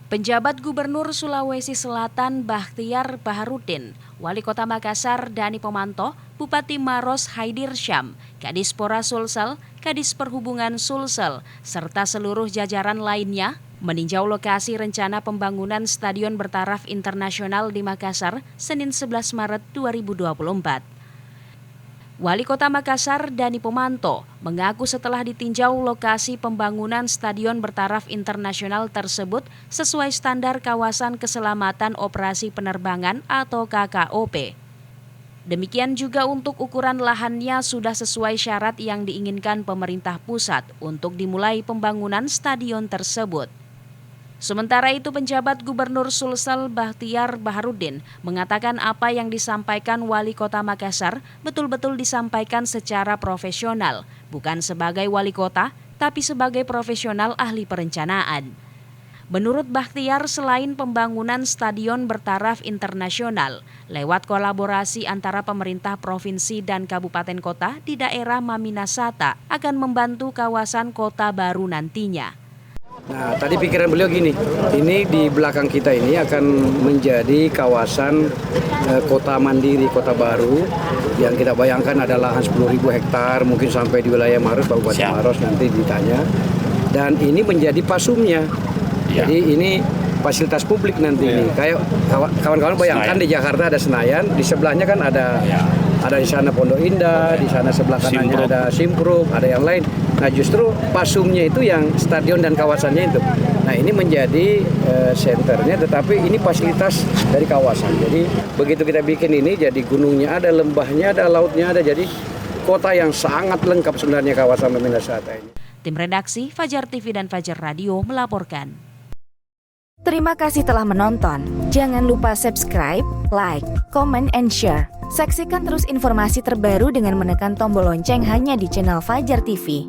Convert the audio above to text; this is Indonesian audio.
Penjabat Gubernur Sulawesi Selatan Bakhtiar Baharudin, Wali Kota Makassar Dani Pomanto, Bupati Maros Haidir Syam, Kadispora Sulsel, Kadis Perhubungan Sulsel, serta seluruh jajaran lainnya meninjau lokasi rencana pembangunan Stadion Bertaraf Internasional di Makassar, Senin 11 Maret 2024. Wali Kota Makassar Dani Pomanto mengaku setelah ditinjau lokasi pembangunan Stadion Bertaraf Internasional tersebut sesuai standar Kawasan Keselamatan Operasi Penerbangan atau KKOP. Demikian juga untuk ukuran lahannya sudah sesuai syarat yang diinginkan pemerintah pusat untuk dimulai pembangunan stadion tersebut. Sementara itu, penjabat Gubernur Sulsel Bakhtiar Baharudin mengatakan apa yang disampaikan Wali Kota Makassar betul-betul disampaikan secara profesional, bukan sebagai wali kota, tapi sebagai profesional ahli perencanaan. Menurut Bakhtiar, selain pembangunan Stadion Bertaraf Internasional, lewat kolaborasi antara pemerintah provinsi dan kabupaten kota di daerah Maminasata akan membantu kawasan kota baru nantinya. Nah, tadi pikiran beliau gini, ini di belakang kita ini akan menjadi kawasan kota mandiri, kota baru yang kita bayangkan ada lahan 10.000 hektar, mungkin sampai di wilayah Maros, Kabupaten Maros nanti ditanya. Dan ini menjadi pasumnya, jadi ini fasilitas publik nanti ini. Kayak kawan-kawan bayangkan di Jakarta ada Senayan, di sebelahnya kan ada di sana Pondok Indah, di sana sebelah kanannya ada Simpruk, ada yang lain. Nah, justru pasumnya itu yang stadion dan kawasannya itu. Nah, ini menjadi senternya, tetapi ini fasilitas dari kawasan. Jadi begitu kita bikin ini, jadi gunungnya ada, lembahnya ada, lautnya ada. Jadi kota yang sangat lengkap sebenarnya kawasan Maminasata ini. Tim redaksi Fajar TV dan Fajar Radio melaporkan. Terima kasih telah menonton. Jangan lupa subscribe, like, comment, and share. Saksikan terus informasi terbaru dengan menekan tombol lonceng hanya di channel Fajar TV.